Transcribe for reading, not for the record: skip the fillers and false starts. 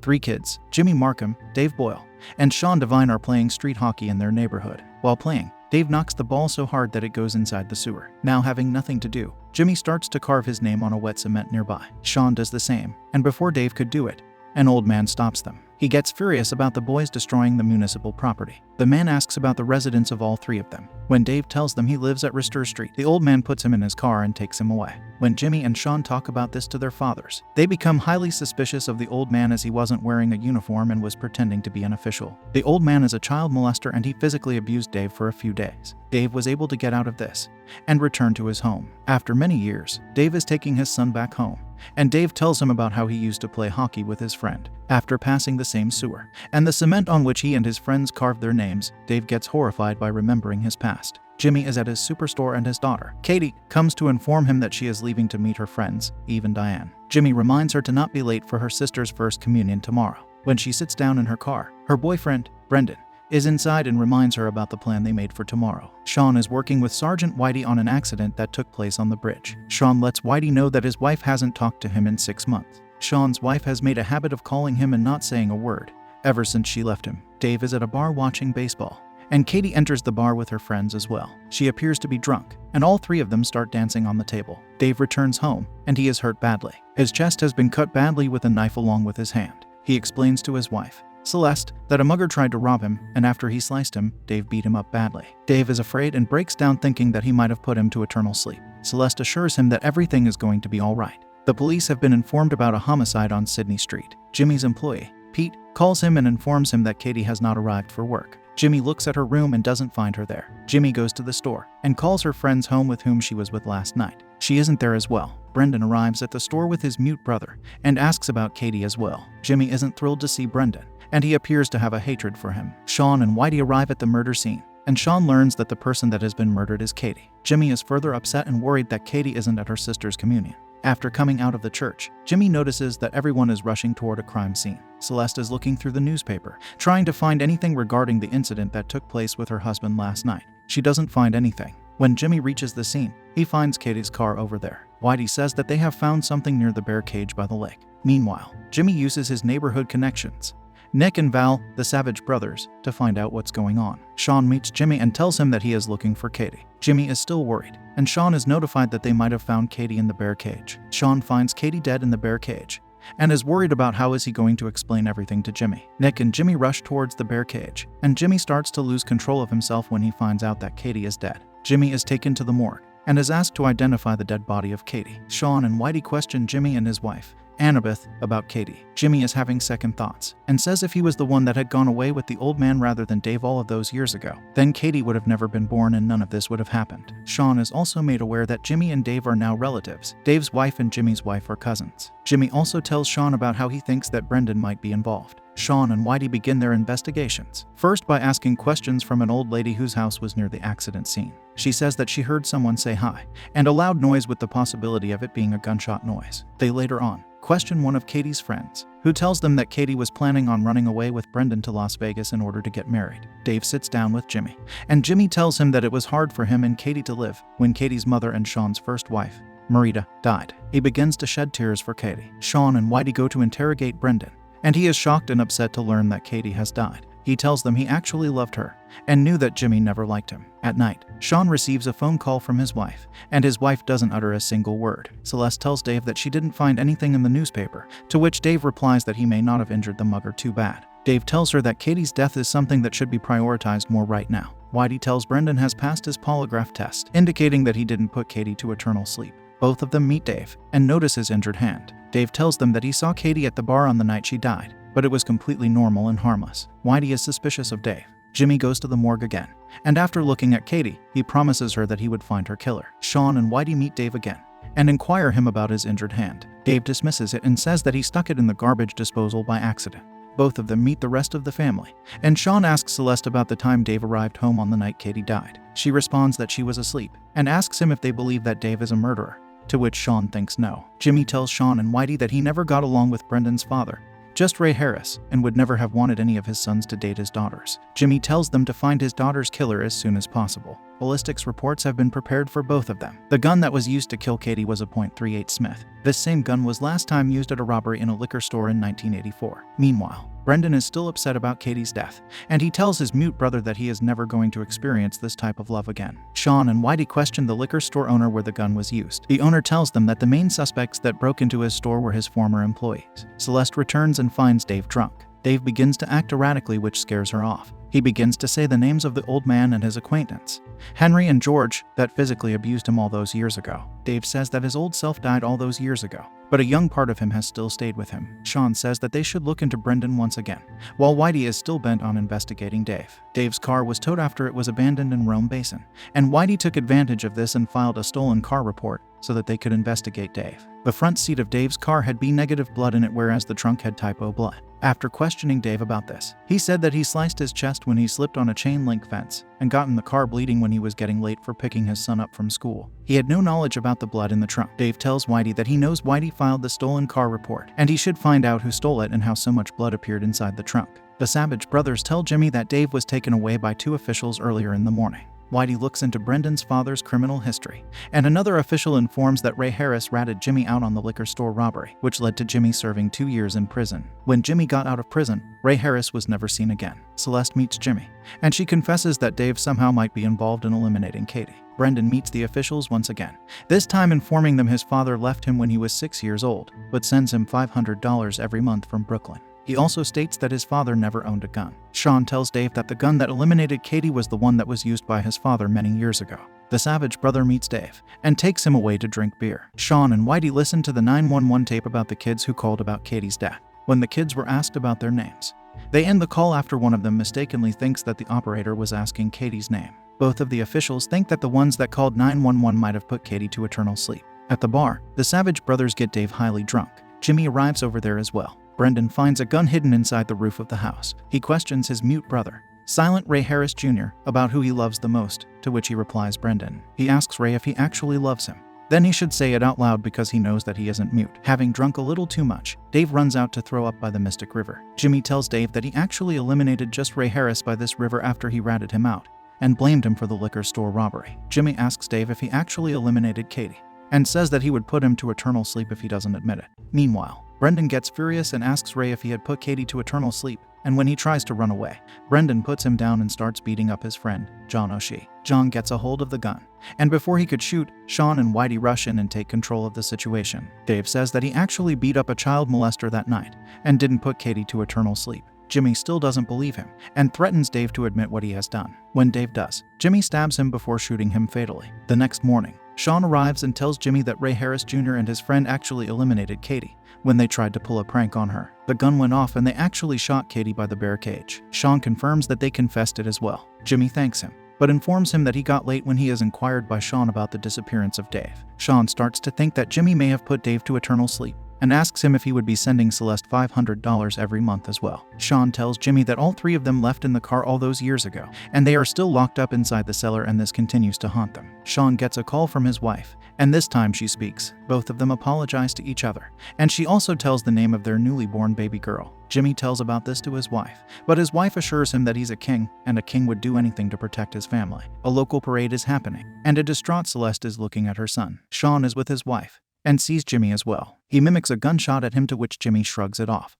Three kids, Jimmy Markham, Dave Boyle, and Sean Devine are playing street hockey in their neighborhood. While playing, Dave knocks the ball so hard that it goes inside the sewer. Now having nothing to do, Jimmy starts to carve his name on a wet cement nearby. Sean does the same, and before Dave could do it, an old man stops them. He gets furious about the boys destroying the municipal property. The man asks about the residence of all three of them. When Dave tells them he lives at Ristor Street, the old man puts him in his car and takes him away. When Jimmy and Sean talk about this to their fathers, they become highly suspicious of the old man as he wasn't wearing a uniform and was pretending to be an official. The old man is a child molester and he physically abused Dave for a few days. Dave was able to get out of this and return to his home. After many years, Dave is taking his son back home, and Dave tells him about how he used to play hockey with his friend. After passing the same sewer and the cement on which he and his friends carved their names, Dave gets horrified by remembering his past. Jimmy is at his superstore and his daughter, Katie, comes to inform him that she is leaving to meet her friends, Eve and Diane. Jimmy reminds her to not be late for her sister's first communion tomorrow. When she sits down in her car, her boyfriend, Brendan, is inside and reminds her about the plan they made for tomorrow. Sean is working with Sergeant Whitey on an accident that took place on the bridge. Sean lets Whitey know that his wife hasn't talked to him in 6 months. Sean's wife has made a habit of calling him and not saying a word ever since she left him. Dave is at a bar watching baseball, and Katie enters the bar with her friends as well. She appears to be drunk, and all three of them start dancing on the table. Dave returns home, and he is hurt badly. His chest has been cut badly with a knife along with his hand. He explains to his wife, Celeste, that a mugger tried to rob him, and after he sliced him, Dave beat him up badly. Dave is afraid and breaks down thinking that he might have put him to eternal sleep. Celeste assures him that everything is going to be all right. The police have been informed about a homicide on Sydney Street. Jimmy's employee, Pete, calls him and informs him that Katie has not arrived for work. Jimmy looks at her room and doesn't find her there. Jimmy goes to the store and calls her friends home with whom she was with last night. She isn't there as well. Brendan arrives at the store with his mute brother and asks about Katie as well. Jimmy isn't thrilled to see Brendan, and he appears to have a hatred for him. Sean and Whitey arrive at the murder scene, and Sean learns that the person that has been murdered is Katie. Jimmy is further upset and worried that Katie isn't at her sister's communion. After coming out of the church, Jimmy notices that everyone is rushing toward a crime scene. Celeste is looking through the newspaper, trying to find anything regarding the incident that took place with her husband last night. She doesn't find anything. When Jimmy reaches the scene, he finds Katie's car over there. Whitey says that they have found something near the bear cage by the lake. Meanwhile, Jimmy uses his neighborhood connections, Nick and Val, the Savage brothers, to find out what's going on. Sean meets Jimmy and tells him that he is looking for Katie. Jimmy is still worried, and Sean is notified that they might have found Katie in the bear cage. Sean finds Katie dead in the bear cage and is worried about how is he going to explain everything to Jimmy. Nick and Jimmy rush towards the bear cage, and Jimmy starts to lose control of himself when he finds out that Katie is dead. Jimmy is taken to the morgue and is asked to identify the dead body of Katie. Sean and Whitey question Jimmy and his wife, Annabeth, about Katie. Jimmy is having second thoughts and says if he was the one that had gone away with the old man rather than Dave all of those years ago, then Katie would have never been born and none of this would have happened. Sean is also made aware that Jimmy and Dave are now relatives. Dave's wife and Jimmy's wife are cousins. Jimmy also tells Sean about how he thinks that Brendan might be involved. Sean and Whitey begin their investigations, first by asking questions from an old lady whose house was near the accident scene. She says that she heard someone say hi, and a loud noise with the possibility of it being a gunshot noise. They later on question one of Katie's friends, who tells them that Katie was planning on running away with Brendan to Las Vegas in order to get married. Dave sits down with Jimmy, and Jimmy tells him that it was hard for him and Katie to live when Katie's mother and Sean's first wife, Marita, died. He begins to shed tears for Katie. Sean and Whitey go to interrogate Brendan, and he is shocked and upset to learn that Katie has died. He tells them he actually loved her and knew that Jimmy never liked him. At night, Sean receives a phone call from his wife, and his wife doesn't utter a single word. Celeste tells Dave that she didn't find anything in the newspaper, to which Dave replies that he may not have injured the mugger too bad. Dave tells her that Katie's death is something that should be prioritized more right now. Whitey tells Brendan has passed his polygraph test, indicating that he didn't put Katie to eternal sleep. Both of them meet Dave and notice his injured hand. Dave tells them that he saw Katie at the bar on the night she died, but it was completely normal and harmless. Whitey is suspicious of Dave. Jimmy goes to the morgue again, and after looking at Katie, he promises her that he would find her killer. Sean and Whitey meet Dave again and inquire him about his injured hand. Dave dismisses it and says that he stuck it in the garbage disposal by accident. Both of them meet the rest of the family, and Sean asks Celeste about the time Dave arrived home on the night Katie died. She responds that she was asleep and asks him if they believe that Dave is a murderer, to which Sean thinks no. Jimmy tells Sean and Whitey that he never got along with Brendan's father, just Ray Harris, and would never have wanted any of his sons to date his daughters. Jimmy tells them to find his daughter's killer as soon as possible. Ballistics reports have been prepared for both of them. The gun that was used to kill Katie was a .38 Smith. This same gun was last time used at a robbery in a liquor store in 1984. Meanwhile, Brendan is still upset about Katie's death, and he tells his mute brother that he is never going to experience this type of love again. Sean and Whitey question the liquor store owner where the gun was used. The owner tells them that the main suspects that broke into his store were his former employees. Celeste returns and finds Dave drunk. Dave begins to act erratically, which scares her off. He begins to say the names of the old man and his acquaintance, Henry and George, that physically abused him all those years ago. Dave says that his old self died all those years ago, but a young part of him has still stayed with him. Sean says that they should look into Brendan once again, while Whitey is still bent on investigating Dave. Dave's car was towed after it was abandoned in Rome Basin, and Whitey took advantage of this and filed a stolen car report so that they could investigate Dave. The front seat of Dave's car had B-negative blood in it, whereas the trunk had type O blood. After questioning Dave about this, he said that he sliced his chest when he slipped on a chain link fence and got in the car bleeding when he was getting late for picking his son up from school. He had no knowledge about the blood in the trunk. Dave tells Whitey that he knows Whitey filed the stolen car report, and he should find out who stole it and how so much blood appeared inside the trunk. The Savage brothers tell Jimmy that Dave was taken away by 2 officials earlier in the morning. Whitey looks into Brendan's father's criminal history, and another official informs that Ray Harris ratted Jimmy out on the liquor store robbery, which led to Jimmy serving 2 years in prison. When Jimmy got out of prison, Ray Harris was never seen again. Celeste meets Jimmy, and she confesses that Dave somehow might be involved in eliminating Katie. Brendan meets the officials once again, this time informing them his father left him when he was 6 years old, but sends him $500 every month from Brooklyn. He also states that his father never owned a gun. Sean tells Dave that the gun that eliminated Katie was the one that was used by his father many years ago. The Savage brother meets Dave and takes him away to drink beer. Sean and Whitey listen to the 911 tape about the kids who called about Katie's death. When the kids were asked about their names, they end the call after one of them mistakenly thinks that the operator was asking Katie's name. Both of the officials think that the ones that called 911 might have put Katie to eternal sleep. At the bar, the Savage brothers get Dave highly drunk. Jimmy arrives over there as well. Brendan finds a gun hidden inside the roof of the house. He questions his mute brother, Silent Ray Harris Jr., about who he loves the most, to which he replies Brendan. He asks Ray if he actually loves him. Then he should say it out loud because he knows that he isn't mute. Having drunk a little too much, Dave runs out to throw up by the Mystic River. Jimmy tells Dave that he actually eliminated just Ray Harris by this river after he ratted him out and blamed him for the liquor store robbery. Jimmy asks Dave if he actually eliminated Katie and says that he would put him to eternal sleep if he doesn't admit it. Meanwhile, Brendan gets furious and asks Ray if he had put Katie to eternal sleep, and when he tries to run away, Brendan puts him down and starts beating up his friend, John O'Shea. John gets a hold of the gun, and before he could shoot, Sean and Whitey rush in and take control of the situation. Dave says that he actually beat up a child molester that night and didn't put Katie to eternal sleep. Jimmy still doesn't believe him and threatens Dave to admit what he has done. When Dave does, Jimmy stabs him before shooting him fatally. The next morning, Sean arrives and tells Jimmy that Ray Harris Jr. and his friend actually eliminated Katie when they tried to pull a prank on her. The gun went off and they actually shot Katie by the bear cage. Sean confirms that they confessed it as well. Jimmy thanks him, but informs him that he got late when he is inquired by Sean about the disappearance of Dave. Sean starts to think that Jimmy may have put Dave to eternal sleep and asks him if he would be sending Celeste $500 every month as well. Sean tells Jimmy that all 3 of them left in the car all those years ago, and they are still locked up inside the cellar, and this continues to haunt them. Sean gets a call from his wife, and this time she speaks. Both of them apologize to each other, and she also tells the name of their newly born baby girl. Jimmy tells about this to his wife, but his wife assures him that he's a king, and a king would do anything to protect his family. A local parade is happening, and a distraught Celeste is looking at her son. Sean is with his wife and sees Jimmy as well. He mimics a gunshot at him, to which Jimmy shrugs it off.